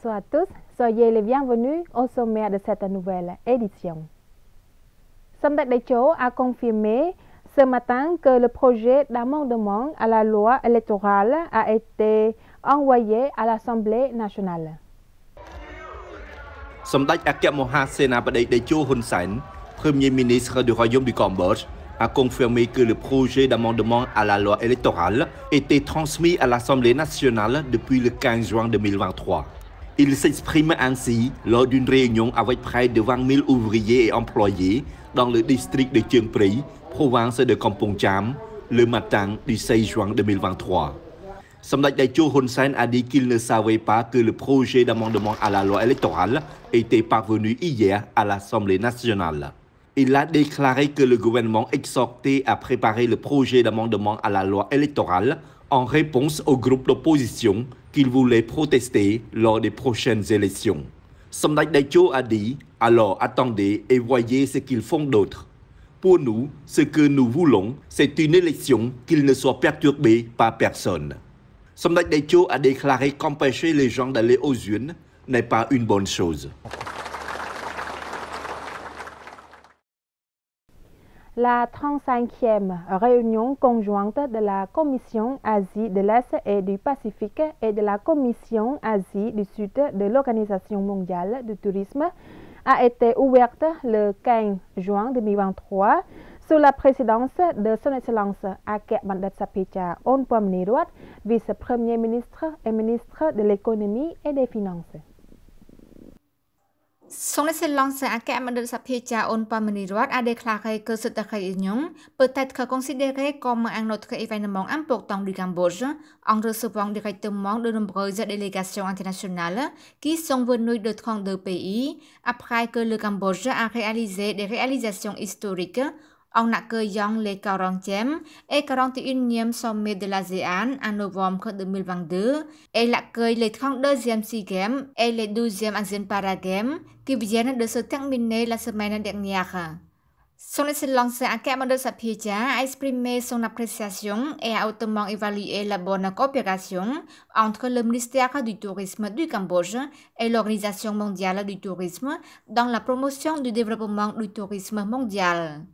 Bonsoir à tous, soyez les bienvenus au sommaire de cette nouvelle édition. Samdech Techo a confirmé ce matin que le projet d'amendement à la loi électorale a été envoyé à l'Assemblée nationale. Samdech Moha Senapati Techo Hun Sen, Premier ministre du Royaume du Cambodge, a confirmé que le projet d'amendement à la loi électorale était transmis à l'Assemblée nationale depuis le 15 juin 2023. Il s'exprime ainsi lors d'une réunion avec près de 20 000 ouvriers et employés dans le district de Chiang Prey, province de Kampong Cham, le matin du 16 juin 2023. Samdech Techo Hun Sen a dit qu'il ne savait pas que le projet d'amendement à la loi électorale était parvenu hier à l'Assemblée nationale. Il a déclaré que le gouvernement exhortait à préparer le projet d'amendement à la loi électorale en réponse au groupe d'opposition qu'il voulait protester lors des prochaines élections. Samdech Techo a dit « Alors attendez et voyez ce qu'ils font d'autre. Pour nous, ce que nous voulons, c'est une élection qui ne soit perturbée par personne. » Samdech Techo a déclaré qu'empêcher les gens d'aller aux urnes n'est pas une bonne chose. La 35e réunion conjointe de la Commission Asie de l'Est et du Pacifique et de la Commission Asie du Sud de l'Organisation mondiale du tourisme a été ouverte le 15 juin 2023 sous la présidence de Son Excellence Akek Bandar Saphecha Onpamaniruat, vice-premier ministre et ministre de l'économie et des finances. Son Excellence Akek Bandar Saphecha Onpamaniruat a déclaré que cette réunion peut être considérée comme un autre événement important du Cambodge en recevant directement de nombreuses délégations internationales qui sont venues de 32 pays après que le Cambodge a réalisé des réalisations historiques en accueillant les 40e et 41e sommets de l'ASEAN en novembre 2022 et l'accueil les 32e SEA Games et les 12e Asian Para Games qui viennent de se terminer la semaine dernière. Son Excellence Akek Bandar Saphecha a exprimé son appréciation et a hautement évalué la bonne coopération entre le ministère du Tourisme du Cambodge et l'Organisation mondiale du tourisme dans la promotion du développement du tourisme mondial.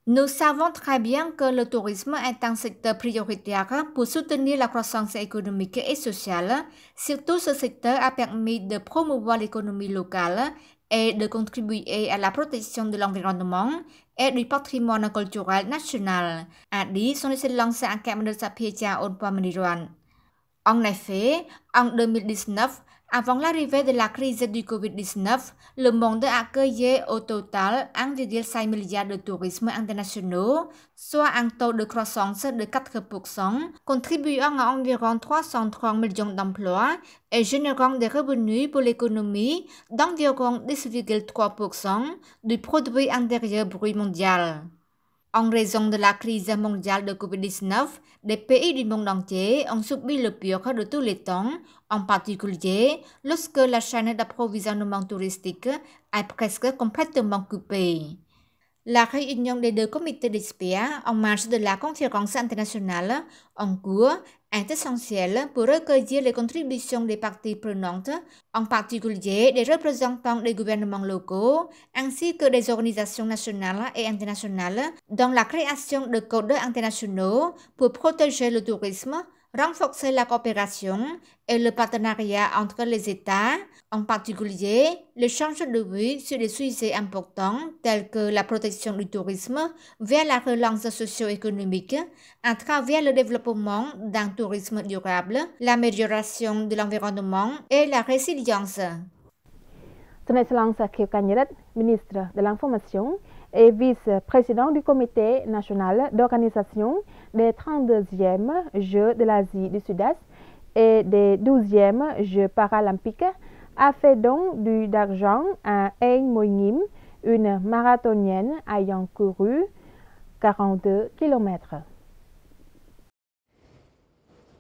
Nous savons très bien que le tourisme est un secteur prioritaire pour soutenir la croissance économique et sociale. Surtout, ce secteur a permis de promouvoir l'économie locale et de contribuer à la protection de l'environnement et du patrimoine culturel national, a dit Son Excellence Akek Bandar Saphecha Onpamaniruat. En effet, en 2019, avant l'arrivée de la crise du Covid-19, le monde accueillait au total 1,5 milliard de touristes internationaux, soit un taux de croissance de 4%, contribuant à environ 330 millions d'emplois et générant des revenus pour l'économie d'environ 10,3% du produit intérieur brut mondial. En raison de la crise mondiale de Covid-19, des pays du monde entier ont subi le pire de tous les temps, en particulier lorsque la chaîne d'approvisionnement touristique est presque complètement coupée. La réunion des deux comités d'experts en marge de la conférence internationale en cours est essentielle pour recueillir les contributions des parties prenantes, en particulier des représentants des gouvernements locaux ainsi que des organisations nationales et internationales, dans la création de codes internationaux pour protéger le tourisme, renforcer la coopération et le partenariat entre les États, en particulier l'échange de vues sur des sujets importants tels que la protection du tourisme vers la relance socio-économique à travers le développement d'un tourisme durable, l'amélioration de l'environnement et la résilience. Son Excellence Akek Kanyeret, ministre de l'Information et vice-président du Comité national d'organisation des 32e Jeux de l'Asie du Sud-Est et des 12e Jeux paralympiques, a fait don d'argent à Eng Moy Ngim, une marathonienne ayant couru 42 km.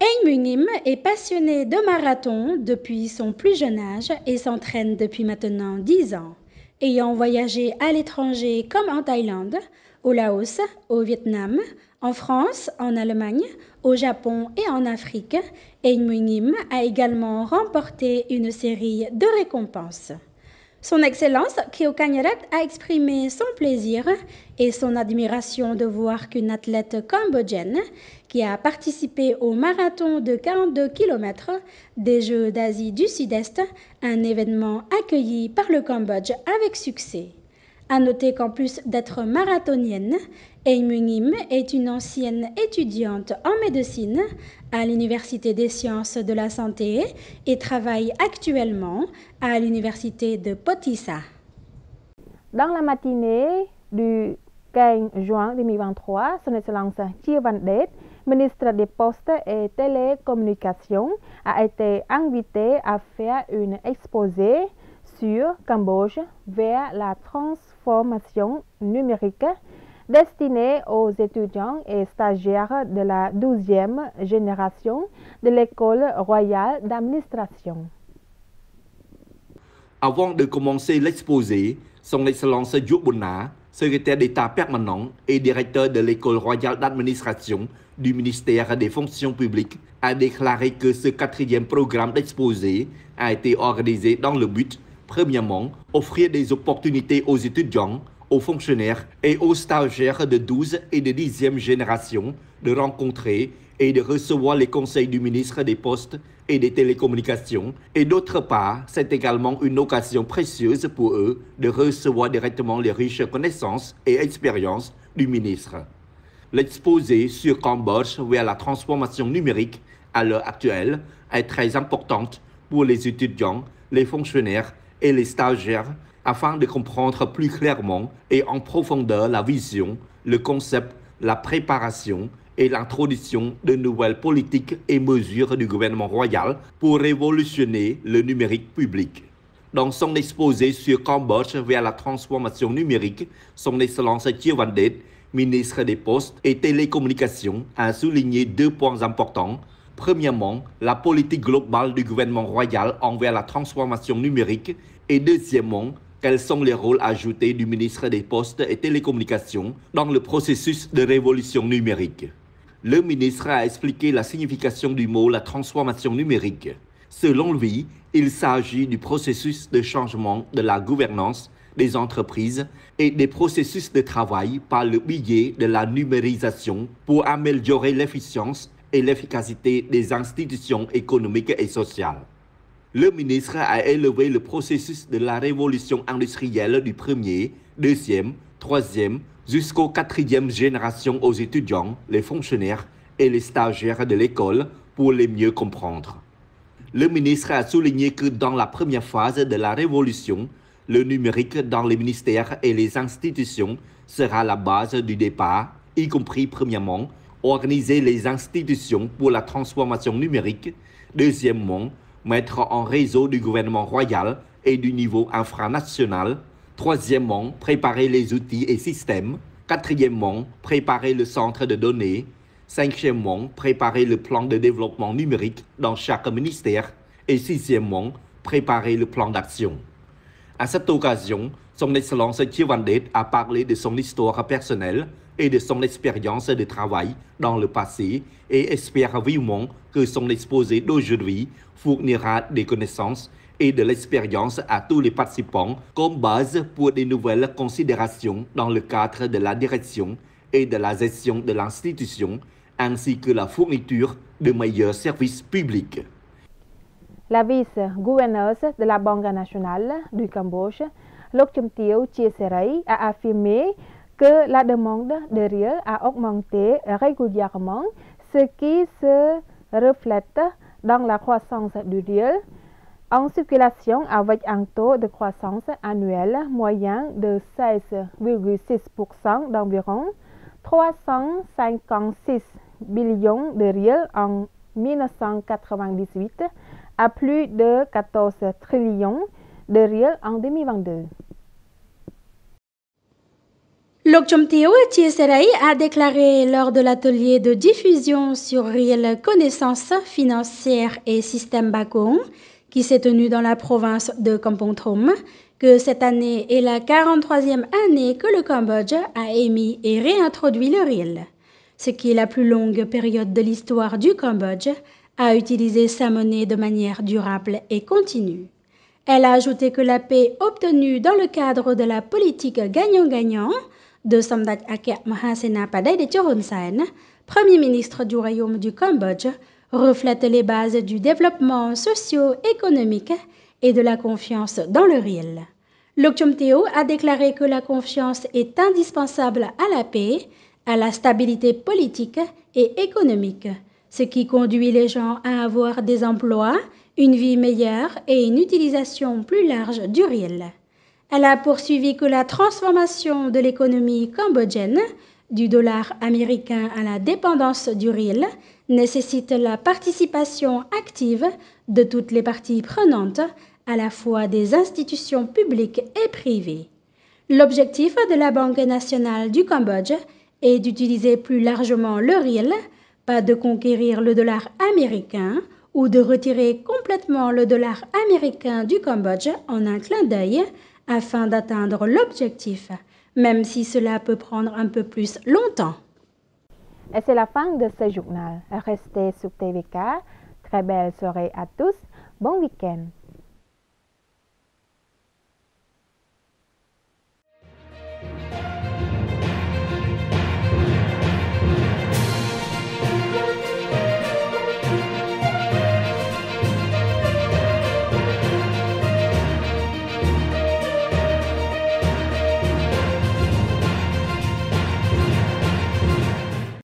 Eng Moy Ngim est passionnée de marathon depuis son plus jeune âge et s'entraîne depuis maintenant 10 ans. Ayant voyagé à l'étranger comme en Thaïlande, au Laos, au Vietnam, En France, en Allemagne, au Japon et en Afrique, Ein Muy Ngim a également remporté une série de récompenses. Son Excellence Keo Kagnaret a exprimé son plaisir et son admiration de voir qu'une athlète cambodgienne qui a participé au marathon de 42 km des Jeux d'Asie du Sud-Est, un événement accueilli par le Cambodge avec succès. À noter qu'en plus d'être marathonienne, Ein Muy Ngim est une ancienne étudiante en médecine à l'Université des sciences de la santé et travaille actuellement à l'Université de Potissa. Dans la matinée du 15 juin 2023, Son Excellence Chia Van Det, ministre des Postes et Télécommunications, a été invité à faire une exposé sur Cambodge vers la transformation numérique destinée aux étudiants et stagiaires de la 12e génération de l'École royale d'administration. Avant de commencer l'exposé, Son Excellence Yu Bonna, secrétaire d'État permanent et directeur de l'École royale d'administration du ministère des fonctions publiques, a déclaré que ce 4e programme d'exposé a été organisé dans le but, premièrement, offrir des opportunités aux étudiants, aux fonctionnaires et aux stagiaires de 12 et de 10e génération de rencontrer et de recevoir les conseils du ministre des Postes et des Télécommunications. Et d'autre part, c'est également une occasion précieuse pour eux de recevoir directement les riches connaissances et expériences du ministre. L'exposé sur Cambodge vers la transformation numérique à l'heure actuelle est très importante pour les étudiants, les fonctionnaires et les stagiaires afin de comprendre plus clairement et en profondeur la vision, le concept, la préparation et l'introduction de nouvelles politiques et mesures du gouvernement royal pour révolutionner le numérique public. Dans son exposé sur Cambodge vers la transformation numérique, Son Excellence Chia Van Det, ministre des Postes et Télécommunications, a souligné 2 points importants. Premièrement, la politique globale du gouvernement royal envers la transformation numérique et deuxièmement, quels sont les rôles ajoutés du ministre des Postes et Télécommunications dans le processus de révolution numérique. Le ministre a expliqué la signification du mot la transformation numérique. Selon lui, il s'agit du processus de changement de la gouvernance des entreprises et des processus de travail par le biais de la numérisation pour améliorer l'efficience et l'efficacité des institutions économiques et sociales. Le ministre a élevé le processus de la révolution industrielle du 1er, 2e, 3e jusqu'aux 4e générations aux étudiants, les fonctionnaires et les stagiaires de l'école pour les mieux comprendre. Le ministre a souligné que dans la première phase de la révolution, le numérique dans les ministères et les institutions sera la base du départ, y compris premièrement, organiser les institutions pour la transformation numérique, deuxièmement, mettre en réseau du gouvernement royal et du niveau infranational, troisièmement, préparer les outils et systèmes, quatrièmement, préparer le centre de données, cinquièmement, préparer le plan de développement numérique dans chaque ministère et sixièmement, préparer le plan d'action. À cette occasion, Son Excellence Chia Van Det a parlé de son histoire personnelle et de son expérience de travail dans le passé et espère vivement que son exposé d'aujourd'hui fournira des connaissances et de l'expérience à tous les participants comme base pour de nouvelles considérations dans le cadre de la direction et de la gestion de l'institution ainsi que la fourniture de meilleurs services publics. La vice-gouverneuse de la Banque nationale du Cambodge, Lok Chumtio Chia Serai, a affirmé que la demande de riel a augmenté régulièrement, ce qui se reflète dans la croissance du riel en circulation avec un taux de croissance annuel moyen de 16,6% d'environ 356 billions de riels en 1998 à plus de 14 trillions de riels en 2022. Lok Chumtio Chia Serai a déclaré lors de l'atelier de diffusion sur Riel connaissances financières et système Bakong qui s'est tenu dans la province de Kampong Thom que cette année est la 43e année que le Cambodge a émis et réintroduit le riel. ce qui est la plus longue période de l'histoire du Cambodge, a utilisé sa monnaie de manière durable et continue. Elle a ajouté que la paix obtenue dans le cadre de la politique gagnant-gagnant de Somdat Akek Mahasena Padai Hun Sen, Premier ministre du Royaume du Cambodge, reflète les bases du développement socio-économique et de la confiance dans le réel. Lokchum Teo a déclaré que la confiance est indispensable à la paix, à la stabilité politique et économique, ce qui conduit les gens à avoir des emplois, une vie meilleure et une utilisation plus large du réel. Elle a poursuivi que la transformation de l'économie cambodgienne, du dollar américain à la dépendance du réel, nécessite la participation active de toutes les parties prenantes, à la fois des institutions publiques et privées. L'objectif de la Banque nationale du Cambodge est d'utiliser plus largement le réel, pas de conquérir le dollar américain ou de retirer complètement le dollar américain du Cambodge en un clin d'œil afin d'atteindre l'objectif, même si cela peut prendre un peu plus longtemps. Et c'est la fin de ce journal. Restez sur TVK. Très belle soirée à tous. Bon week-end.